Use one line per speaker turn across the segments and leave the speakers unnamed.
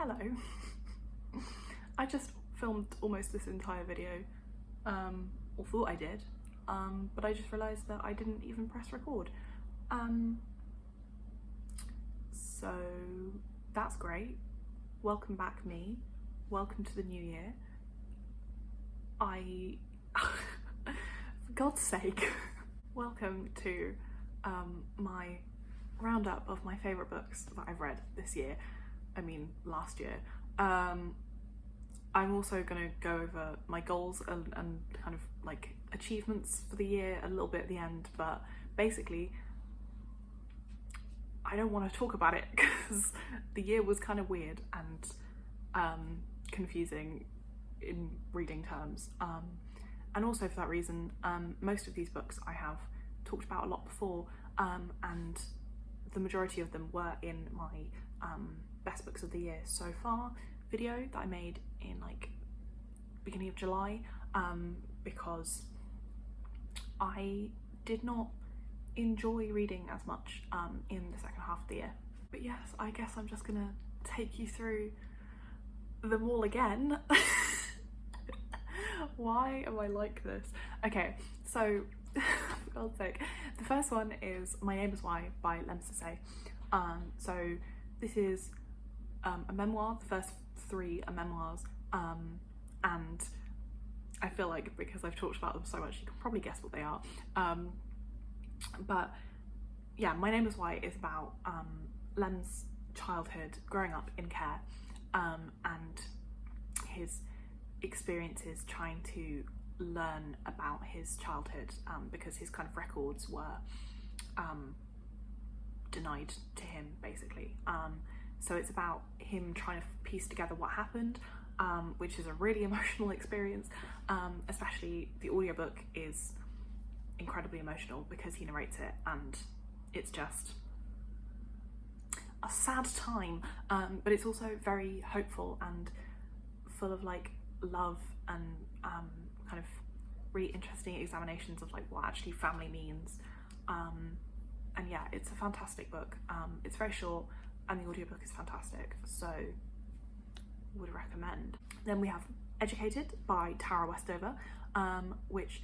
Hello. I just filmed almost this entire video, or thought I did, but I just realised that I didn't even press record. So that's great. Welcome back, me. Welcome to the new year. For God's sake, welcome to my roundup of my favourite books that I've read this year. I mean, last year. I'm also going to go over my goals and kind of like achievements for the year a little bit at the end, but basically I don't want to talk about it because the year was kind of weird and confusing in reading terms, and also for that reason most of these books I have talked about a lot before, and the majority of them were in my best books of the year so far video that I made in like beginning of July, because I did not enjoy reading as much in the second half of the year. But yes, I guess I'm just gonna take you through them all again. Why am I like this? Okay, so for God's sake, the first one is My Name Is Why by Lemn. So this is a memoir. The first three are memoirs, and I feel like because I've talked about them so much you can probably guess what they are, but yeah, My Name Is Why is about Lemn's childhood growing up in care, and his experiences trying to learn about his childhood, because his kind of records were denied to him basically. So it's about him trying to piece together what happened, which is a really emotional experience. Especially the audiobook is incredibly emotional because he narrates it, and it's just a sad time, but it's also very hopeful and full of like love and kind of really interesting examinations of like what actually family means, and yeah, it's a fantastic book. It's very short and the audiobook is fantastic, so would recommend. Then we have Educated by Tara Westover, which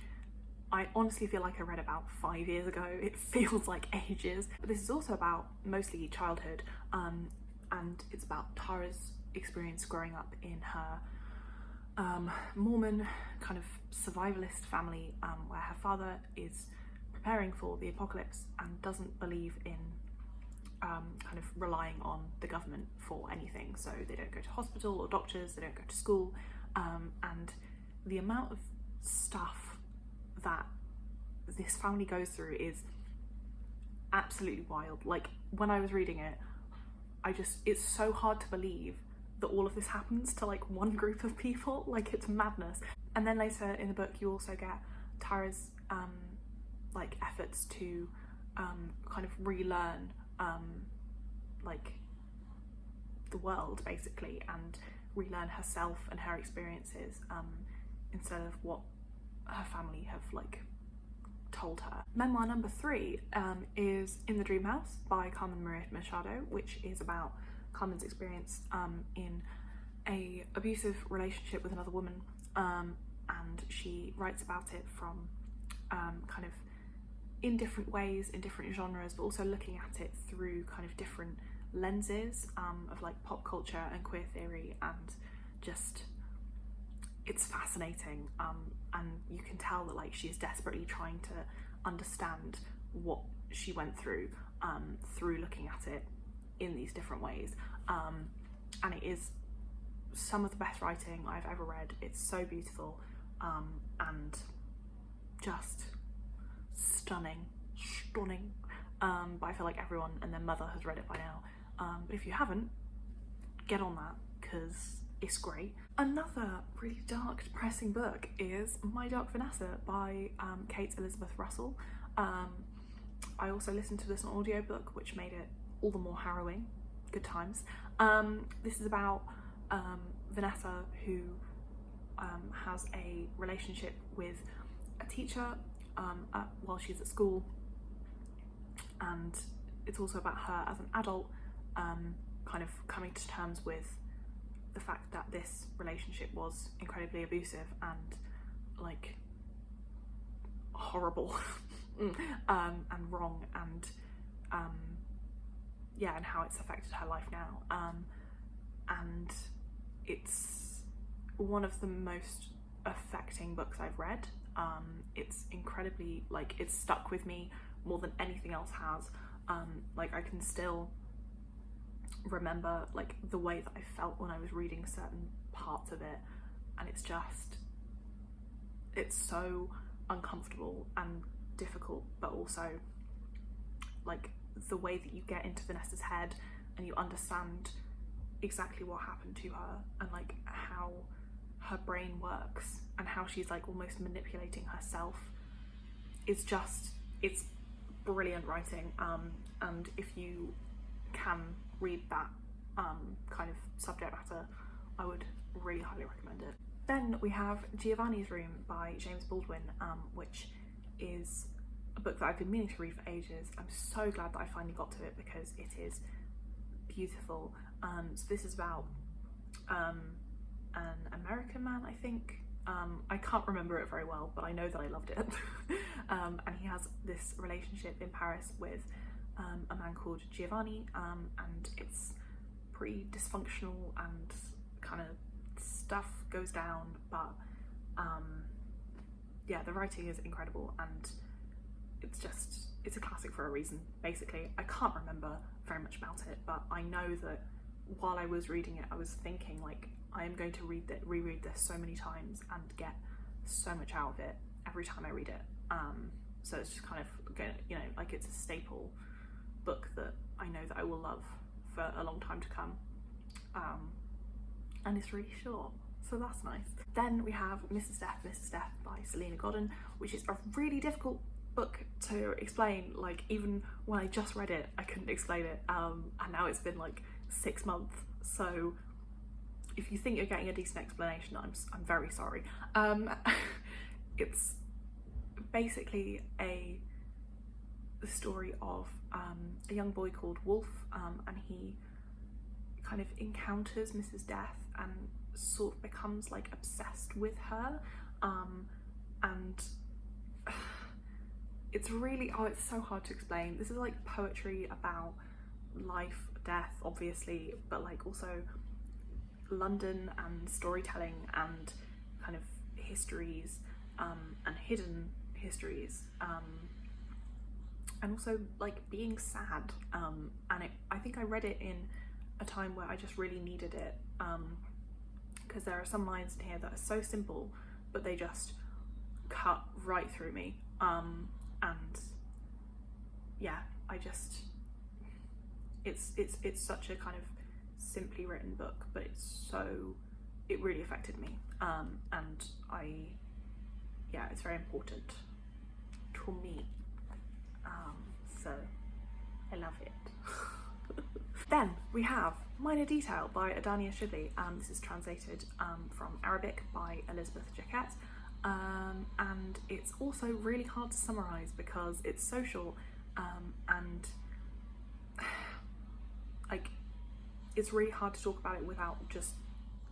I honestly feel like I read about 5 years ago. It feels like ages, but this is also about mostly childhood, and it's about Tara's experience growing up in her Mormon kind of survivalist family, where her father is preparing for the apocalypse and doesn't believe in kind of relying on the government for anything. So they don't go to hospital or doctors, they don't go to school, and the amount of stuff that this family goes through is absolutely wild. Like when I was reading it, it's so hard to believe that all of this happens to like one group of people. Like, it's madness. And then later in the book you also get Tara's like efforts to kind of relearn like the world basically, and relearn herself and her experiences, instead of what her family have like told her. Memoir number 3 is In the Dream House by Carmen Machado, which is about Carmen's experience in a abusive relationship with another woman, and she writes about it from kind of in different ways, in different genres, but also looking at it through kind of different lenses of like pop culture and queer theory, and just it's fascinating, and you can tell that like she is desperately trying to understand what she went through through looking at it in these different ways, and it is some of the best writing I've ever read. It's so beautiful, and just stunning, but I feel like everyone and their mother has read it by now, but if you haven't, get on that because it's great. Another really dark, depressing book is My Dark Vanessa by Kate Elizabeth Russell. I also listened to this on audiobook, which made it all the more harrowing. Good times. This is about Vanessa, who has a relationship with a teacher while she's at school, and it's also about her as an adult kind of coming to terms with the fact that this relationship was incredibly abusive and like horrible and wrong, and yeah, and how it's affected her life now, and it's one of the most affecting books I've read. It's incredibly, like, it's stuck with me more than anything else has. Like, I can still remember like the way that I felt when I was reading certain parts of it, and it's so uncomfortable and difficult, but also like the way that you get into Vanessa's head and you understand exactly what happened to her, and like how her brain works and how she's like almost manipulating herself. It's brilliant writing, and if you can read that kind of subject matter, I would really highly recommend it. Then we have Giovanni's Room by James Baldwin, which is a book that I've been meaning to read for ages. I'm so glad that I finally got to it because it is beautiful. So this is about an American man, I think. I can't remember it very well, but I know that I loved it. And he has this relationship in Paris with a man called Giovanni, and it's pretty dysfunctional and kind of stuff goes down, but yeah, the writing is incredible, and it's a classic for a reason, basically. I can't remember very much about it, but I know that while I was reading it, I was thinking like, I am going to reread this so many times and get so much out of it every time I read it. So it's just kind of, you know, like it's a staple book that I know that I will love for a long time to come. And it's really short, so that's nice. Then we have Mrs. Death by Salena Godden, which is a really difficult book to explain. Like, even when I just read it, I couldn't explain it, and now it's been like 6 months, so if you think you're getting a decent explanation, I'm very sorry. It's basically the story of a young boy called Woolf, and he kind of encounters Mrs. Death and sort of becomes like obsessed with her, and it's really, it's so hard to explain. This is like poetry about life, death, obviously, but like also London and storytelling and kind of histories, and hidden histories, and also like being sad, and I think I read it in a time where I just really needed it, because there are some lines in here that are so simple but they just cut right through me, and yeah, it's such a kind of simply written book, but it really affected me, and it's very important to me, so I love it. Then we have Minor Detail by Adania Shibli. This is translated from Arabic by Elizabeth Jacquette, and it's also really hard to summarise because it's so short, and like it's really hard to talk about it without just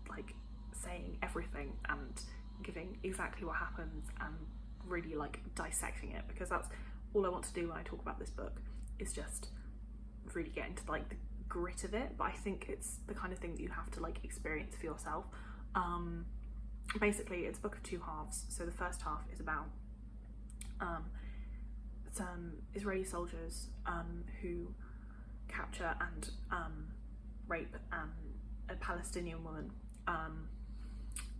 like saying everything and giving exactly what happens and really like dissecting it, because that's all I want to do when I talk about this book, is just really get into like the grit of it. But I think it's the kind of thing that you have to like experience for yourself. Basically it's a book of 2 halves. So the first half is about some Israeli soldiers who capture and rape a Palestinian woman,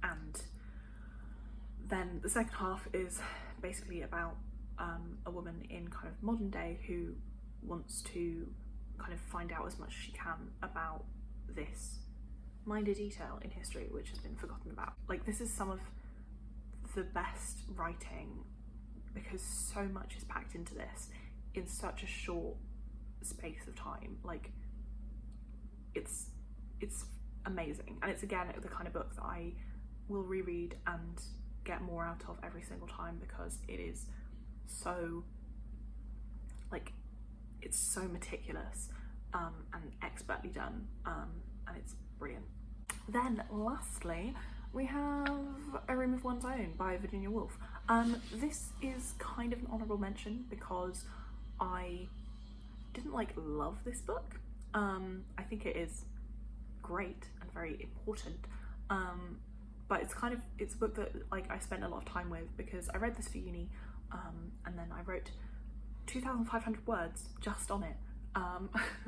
and then the second half is basically about a woman in kind of modern day who wants to kind of find out as much as she can about this minor detail in history which has been forgotten about. Like, this is some of the best writing because so much is packed into this in such a short space of time. Like, it's amazing, and it's again the kind of book that I will reread and get more out of every single time because it is so like, it's so meticulous and expertly done, and it's brilliant. Then lastly, we have A Room of One's Own by Virginia Woolf. This is kind of an honourable mention because I didn't like love this book. I think it is great and very important, but it's a book that like I spent a lot of time with because I read this for uni, and then I wrote 2,500 words just on it.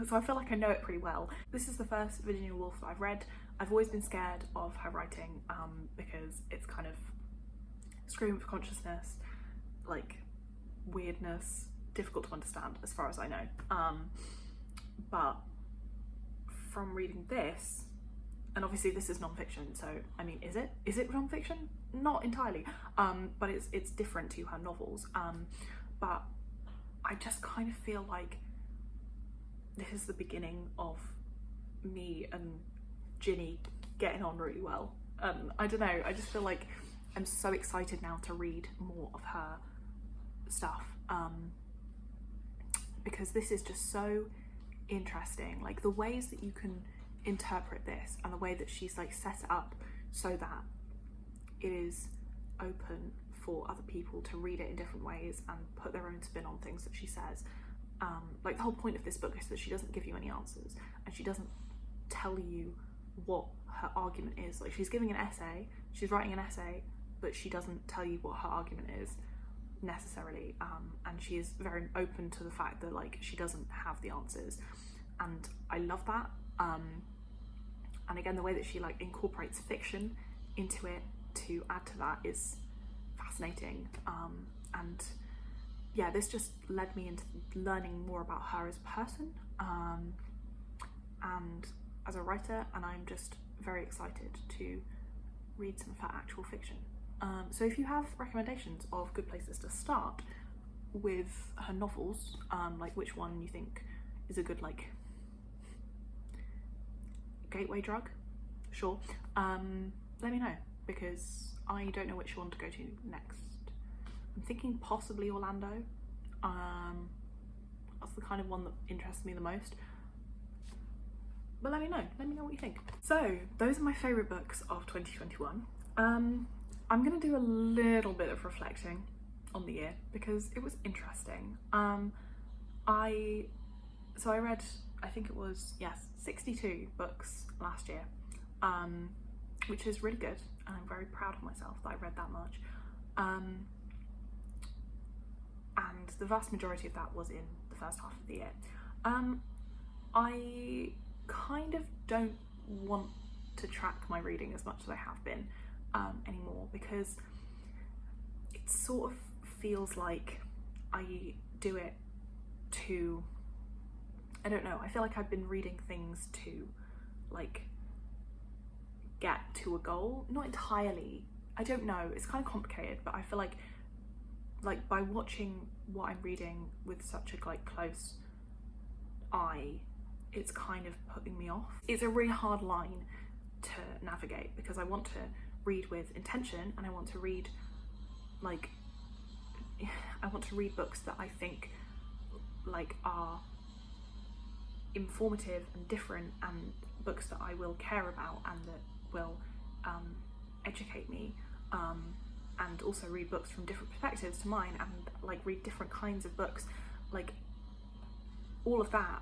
So I feel like I know it pretty well. This is the first Virginia Woolf that I've read. I've always been scared of her writing because it's kind of stream of consciousness, like weirdness, difficult to understand as far as I know. But from reading this, and obviously this is non-fiction, so I mean, is it non-fiction? Not entirely, but it's different to her novels. But I just kind of feel like this is the beginning of me and Ginny getting on really well. I don't know, I just feel like I'm so excited now to read more of her stuff, because this is just so interesting, like the ways that you can interpret this and the way that she's like set it up so that it is open for other people to read it in different ways and put their own spin on things that she says. Like the whole point of this book is that she doesn't give you any answers and she doesn't tell you what her argument is. Like she's giving an essay, she's writing an essay, but she doesn't tell you what her argument is necessarily, and she is very open to the fact that like she doesn't have the answers, and I love that. And again, the way that she like incorporates fiction into it to add to that is fascinating. And yeah, this just led me into learning more about her as a person and as a writer, and I'm just very excited to read some of her actual fiction. So if you have recommendations of good places to start with her novels, like which one you think is a good like gateway drug, sure, let me know, because I don't know which one to go to next. I'm thinking possibly Orlando. That's the kind of one that interests me the most. But let me know what you think. So those are my favourite books of 2021. I'm gonna do a little bit of reflecting on the year because it was interesting. I read, I think it was, yes, 62 books last year, which is really good, and I'm very proud of myself that I read that much. And the vast majority of that was in the first half of the year. I kind of don't want to track my reading as much as I have been anymore, because it sort of feels like I do it to, I don't know, I feel like I've been reading things to like get to a goal. Not entirely, I don't know, it's kind of complicated, but I feel like by watching what I'm reading with such a like close eye, it's kind of putting me off. It's a really hard line to navigate because I want to read with intention, and I want to read books that I think like are informative and different, and books that I will care about and that will educate me, and also read books from different perspectives to mine, and like read different kinds of books, like all of that.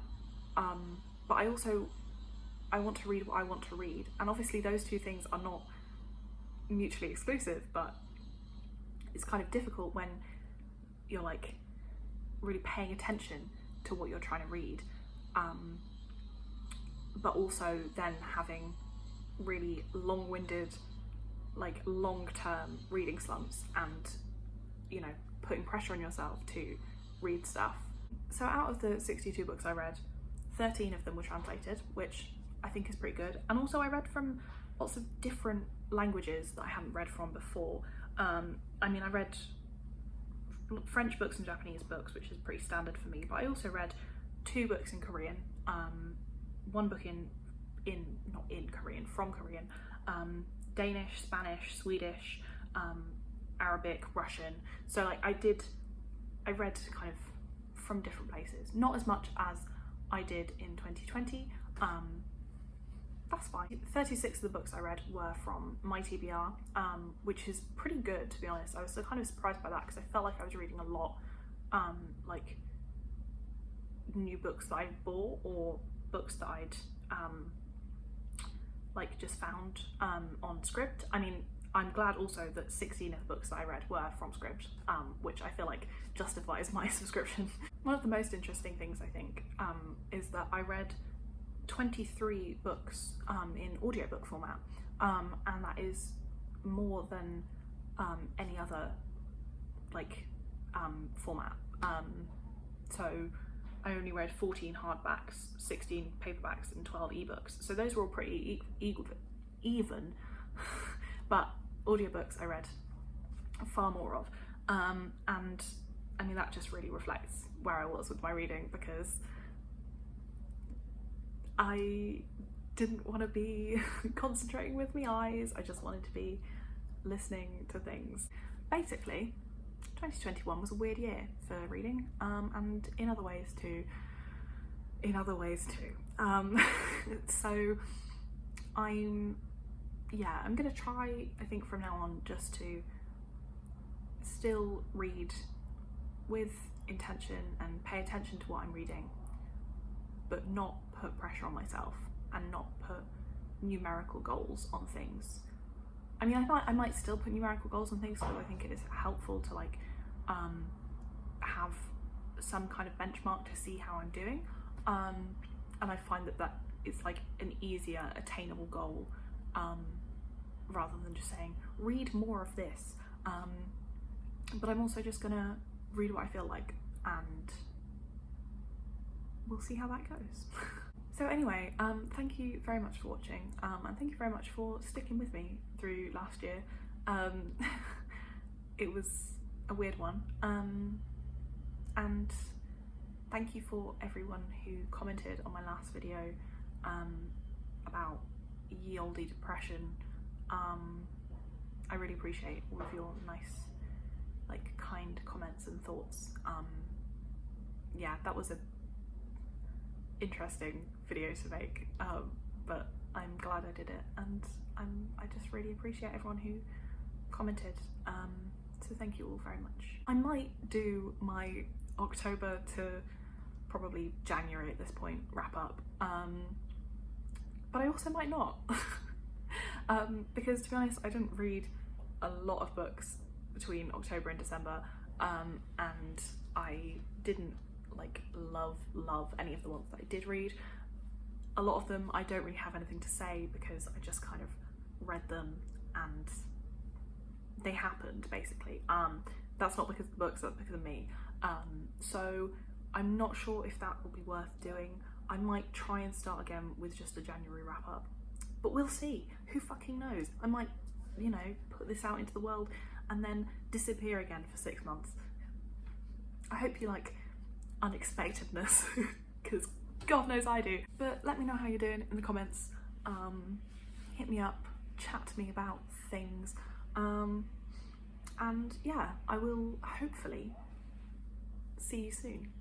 But I want to read what I want to read, and obviously those two things are not mutually exclusive, but it's kind of difficult when you're like really paying attention to what you're trying to read, but also then having really long-winded, like long-term reading slumps, and you know, putting pressure on yourself to read stuff. So out of the 62 books I read, 13 of them were translated, which I think is pretty good, and also I read from lots of different languages that I hadn't read from before. I mean, I read French books and Japanese books, which is pretty standard for me, but I also read 2 books in Korean, one book from Korean, Danish, Spanish, Swedish, Arabic, Russian. So like I read kind of from different places, not as much as I did in 2020, that's fine. 36 of the books I read were from my TBR, which is pretty good, to be honest. I was kind of surprised by that because I felt like I was reading a lot like new books that I bought or books that I'd like just found on Scribd. I mean, I'm glad also that 16 of the books that I read were from Scribd, which I feel like justifies my subscription. One of the most interesting things I think is that I read 23 books in audiobook format, and that is more than any other like format. So I only read 14 hardbacks, 16 paperbacks and 12 ebooks, so those were all pretty even. But audiobooks I read far more of, and I mean that just really reflects where I was with my reading, because I didn't want to be concentrating with my eyes, I just wanted to be listening to things. Basically, 2021 was a weird year for reading, and in other ways too. So I'm gonna try, I think from now on, just to still read with intention and pay attention to what I'm reading, but not put pressure on myself and not put numerical goals on things. I mean, I might still put numerical goals on things because I think it is helpful to like have some kind of benchmark to see how I'm doing, and I find that it's like an easier attainable goal, rather than just saying read more of this, but I'm also just gonna read what I feel like, and we'll see how that goes. So anyway, thank you very much for watching, and thank you very much for sticking with me through last year. It was a weird one, and thank you for everyone who commented on my last video about ye olde depression. I really appreciate all of your nice, like, kind comments and thoughts. Yeah, that was a interesting video to make, but I'm glad I did it, and I just really appreciate everyone who commented, so thank you all very much. I might do my October to probably January at this point wrap up, but I also might not. Because to be honest, I didn't read a lot of books between October and December, and I didn't like love any of the ones that I did read. A lot of them I don't really have anything to say because I just kind of read them and they happened, basically. That's not because of the books, that's because of me. So I'm not sure if that will be worth doing. I might try and start again with just a January wrap up, but we'll see. Who fucking knows? I might, you know, put this out into the world and then disappear again for 6 months. I hope you like unexpectedness, because God knows I do. But let me know how you're doing in the comments. Hit me up, chat to me about things, and yeah, I will hopefully see you soon.